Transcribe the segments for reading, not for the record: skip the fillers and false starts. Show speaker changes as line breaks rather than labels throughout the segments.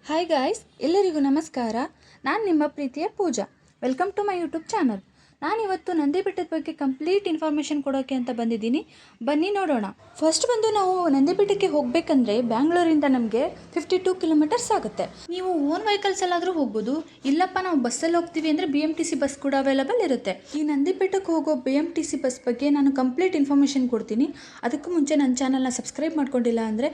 Hi guys, ಎಲ್ಲರಿಗೂ ನಮಸ್ಕಾರ. ನಾನು ನಿಮ್ಮ ಪ್ರೀತಿಯ Pooja. Welcome to my YouTube channel. ನಾನಿವತ್ತು ನಂದಿ ಬೆಟ್ಟದ ಬಗ್ಗೆ ಕಂಪ್ಲೀಟ್ ಇನ್ಫಾರ್ಮೇಷನ್ ಕೊಡೋಕ್ಕೆ ಅಂತ ಬಂದಿದ್ದೀನಿ. ಬನ್ನಿ ನೋಡೋಣ. ಫಸ್ಟ್ ಬಂದು ನಾವು ನಂದಿ ಬೆಟ್ಟಕ್ಕೆ ಹೋಗಬೇಕಂದ್ರೆ ಬ್ಯಾಂಗ್ಳೂರಿಂದ ನಮಗೆ 52 ಕಿಲೋಮೀಟರ್ಸ್ ಆಗುತ್ತೆ. ನೀವು ಓನ್ ವೆಹಿಕಲ್ಸ್ ಎಲ್ಲಾದರೂ ಹೋಗ್ಬೋದು. ಇಲ್ಲಪ್ಪ ನಾವು ಬಸ್ಸಲ್ಲಿ ಹೋಗ್ತೀವಿ ಅಂದರೆ BMTC ಬಸ್ ಕೂಡ ಅವೈಲೇಬಲ್ ಇರುತ್ತೆ. ಈ ನಂದಿ ಬೆಟ್ಟಕ್ಕೆ ಹೋಗೋ BMTC ಬಸ್ ಬಗ್ಗೆ ನಾನು ಕಂಪ್ಲೀಟ್ ಇನ್ಫಾರ್ಮೇಷನ್ ಕೊಡ್ತೀನಿ. ಅದಕ್ಕೂ ಮುಂಚೆ ನನ್ನ ಚಾನಲ್ನ ಸಬ್ಸ್ಕ್ರೈಬ್ ಮಾಡ್ಕೊಂಡಿಲ್ಲ ಅಂದರೆ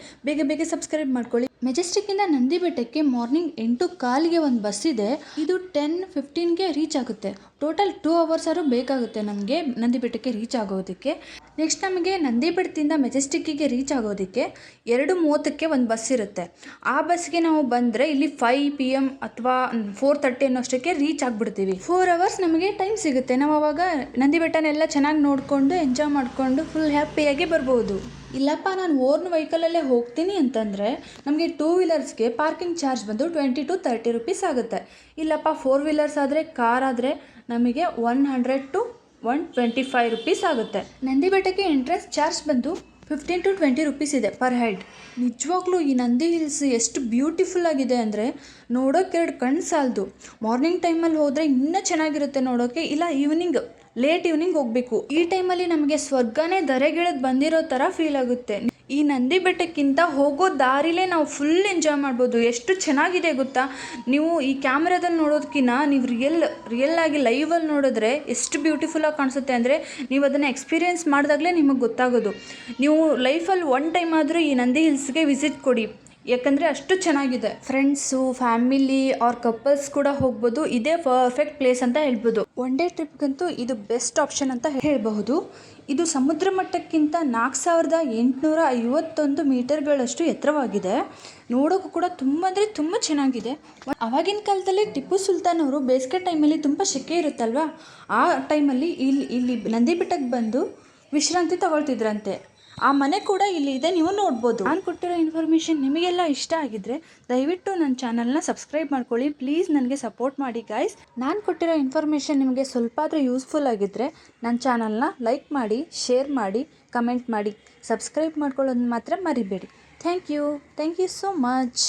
ಬೇಗ ಸಬ್ಸ್ಕ್ರೈಬ್ ಮಾಡ್ಕೊಳ್ಳಿ. ಮೆಜೆಸ್ಟಿಕ್ಕಿಂದ ನಂದಿ ಬೆಟ್ಟಕ್ಕೆ ಮಾರ್ನಿಂಗ್ 8:15ಗೆ ಒಂದು ಬಸ್ ಇದೆ. ಇದು 10:15ಗೆ ರೀಚ್ ಆಗುತ್ತೆ. ಟೋಟಲ್ 2 ಅವರ್ಸ್ ಆದರೂ ಬೇಕಾಗುತ್ತೆ ನಮಗೆ ನಂದಿ ಬೆಟ್ಟಕ್ಕೆ ರೀಚ್ ಆಗೋದಕ್ಕೆ. ನೆಕ್ಸ್ಟ್ ನಮಗೆ ನಂದಿ ಬೆಟ್ಟದಿಂದ ಮೆಜೆಸ್ಟಿಕ್ಕಿಗೆ ರೀಚ್ ಆಗೋದಕ್ಕೆ 2:30ಕ್ಕೆ ಒಂದು ಬಸ್ ಇರುತ್ತೆ. ಆ ಬಸ್ಗೆ ನಾವು ಬಂದರೆ ಇಲ್ಲಿ 5 PM ಅಥವಾ 4:30 ಅನ್ನೋಷ್ಟಕ್ಕೆ ರೀಚ್ ಆಗಿಬಿಡ್ತೀವಿ. 4 ಅವರ್ಸ್ ನಮಗೆ ಟೈಮ್ ಸಿಗುತ್ತೆ. ನಾವು ಅವಾಗ ನಂದಿ ಬೆಟ್ಟನೆಲ್ಲ ಚೆನ್ನಾಗಿ ನೋಡಿಕೊಂಡು ಎಂಜಾಯ್ ಮಾಡಿಕೊಂಡು ಫುಲ್ ಹ್ಯಾಪಿಯಾಗಿ ಬರ್ಬೋದು. ಇಲ್ಲಪ್ಪ ನಾನು ಓನ್ ವೆಹಿಕಲಲ್ಲೇ ಹೋಗ್ತೀನಿ ಅಂತಂದರೆ ನಮಗೆ 2 ವೀಲರ್ಸ್ಗೆ ಪಾರ್ಕಿಂಗ್ ಚಾರ್ಜ್ ಬಂದು 20 to 30 rupees ಆಗುತ್ತೆ. ಇಲ್ಲಪ್ಪ 4 ವೀಲರ್ಸ್ ಆದರೆ ಕಾರ್ ಆದರೆ ನಮಗೆ 100 to 125 rupees ಆಗುತ್ತೆ. ನಂದಿ ಬೆಟ್ಟಕ್ಕೆ ಎಂಟ್ರೆನ್ಸ್ ಚಾರ್ಜ್ ಬಂದು 15 to 20 rupees ಇದೆ ಪರ್ ಹೆಡ್. ನಿಜವಾಗ್ಲೂ ಈ ನಂದಿ ಹಿಲ್ಸ್ ಎಷ್ಟು ಬ್ಯೂಟಿಫುಲ್ ಆಗಿದೆ ಅಂದರೆ ನೋಡೋಕೆ 2 ಕಣ್ಣು ಸಾಲದು. ಮಾರ್ನಿಂಗ್ ಟೈಮಲ್ಲಿ ಹೋದರೆ ಇನ್ನೂ ಚೆನ್ನಾಗಿರುತ್ತೆ ನೋಡೋಕ್ಕೆ. ಇಲ್ಲ ಲೇಟ್ ಈವ್ನಿಂಗ್ ಹೋಗಬೇಕು. ಈ ಟೈಮಲ್ಲಿ ನಮಗೆ ಸ್ವರ್ಗನೇ ಧರೆಗಿಳಿದು ಬಂದಿರೋ ಥರ ಫೀಲ್ ಆಗುತ್ತೆ. ಈ ನಂದಿ ಬೆಟ್ಟಕ್ಕಿಂತ ಹೋಗೋ ದಾರಿಲೇ ನಾವು ಫುಲ್ ಎಂಜಾಯ್ ಮಾಡ್ಬೋದು. ಎಷ್ಟು ಚೆನ್ನಾಗಿದೆ ಗೊತ್ತಾ. ನೀವು ಈ ಕ್ಯಾಮ್ರಾದಲ್ಲಿ ನೋಡೋದಕ್ಕಿಂತ ನೀವು ರಿಯಲ್ ಆಗಿ ಲೈವಲ್ಲಿ ನೋಡಿದ್ರೆ ಎಷ್ಟು ಬ್ಯೂಟಿಫುಲ್ಲಾಗಿ ಕಾಣಿಸುತ್ತೆ ಅಂದರೆ ನೀವು ಅದನ್ನು ಎಕ್ಸ್ಪೀರಿಯೆನ್ಸ್ ಮಾಡಿದಾಗಲೇ ನಿಮಗೆ ಗೊತ್ತಾಗೋದು. ನೀವು ಲೈಫಲ್ಲಿ 1 ಟೈಮ್ ಆದರೂ ಈ ನಂದಿ ಹಿಲ್ಸ್ಗೆ ವಿಸಿಟ್ ಕೊಡಿ, ಯಾಕಂದರೆ ಅಷ್ಟು ಚೆನ್ನಾಗಿದೆ. ಫ್ರೆಂಡ್ಸು, ಫ್ಯಾಮಿಲಿ ಆರ್ ಕಪಲ್ಸ್ ಕೂಡ ಹೋಗ್ಬೋದು. ಇದೇ ಪರ್ಫೆಕ್ಟ್ ಪ್ಲೇಸ್ ಅಂತ ಹೇಳ್ಬೋದು. 1 ಡೇ ಟ್ರಿಪ್ಗಂತೂ ಇದು ಬೆಸ್ಟ್ ಆಪ್ಷನ್ ಅಂತ ಹೇಳಬಹುದು. ಇದು ಸಮುದ್ರ ಮಟ್ಟಕ್ಕಿಂತ 4851 ಮೀಟರ್ಗಳಷ್ಟು ಎತ್ತರವಾಗಿದೆ. ನೋಡೋಕ್ಕೂ ಕೂಡ ತುಂಬ ಅಂದರೆ ತುಂಬ ಚೆನ್ನಾಗಿದೆ. ಆವಾಗಿನ ಕಾಲದಲ್ಲಿ ಟಿಪ್ಪು ಸುಲ್ತಾನ್ ಅವರು ಬೇಸಿಗೆ ಟೈಮಲ್ಲಿ ತುಂಬ ಸೆಕೆ ಇರುತ್ತಲ್ವ, ಆ ಟೈಮಲ್ಲಿ ಇಲ್ಲಿ ನಂದಿ ಬೆಟ್ಟಕ್ಕೆ ಬಂದು ವಿಶ್ರಾಂತಿ ತಗೊಳ್ತಿದ್ರಂತೆ. ಆ ಮನೆ ಕೂಡ ಇಲ್ಲಿ ಇದೆ, ನೀವು ನೋಡ್ಬೋದು. ನಾನು ಕೊಟ್ಟಿರೋ ಇನ್ಫಾರ್ಮೇಷನ್ ನಿಮಗೆಲ್ಲ ಇಷ್ಟ ಆಗಿದ್ರೆ ದಯವಿಟ್ಟು ನನ್ನ ಚಾನಲ್ನ ಸಬ್ಸ್ಕ್ರೈಬ್ ಮಾಡ್ಕೊಳ್ಳಿ. ಪ್ಲೀಸ್ ನನಗೆ ಸಪೋರ್ಟ್ ಮಾಡಿ ಗಾಯ್ಸ್. ನಾನು ಕೊಟ್ಟಿರೋ ಇನ್ಫಾರ್ಮೇಷನ್ ನಿಮಗೆ ಸ್ವಲ್ಪ ಆದರೂ ಯೂಸ್ಫುಲ್ ಆಗಿದ್ದರೆ ನನ್ನ ಚಾನಲ್ನ ಲೈಕ್ ಮಾಡಿ, ಶೇರ್ ಮಾಡಿ, ಕಮೆಂಟ್ ಮಾಡಿ, ಸಬ್ಸ್ಕ್ರೈಬ್ ಮಾಡ್ಕೊಳ್ಳೋದನ್ನ ಮಾತ್ರ ಮರಿಬೇಡಿ. Thank you so much.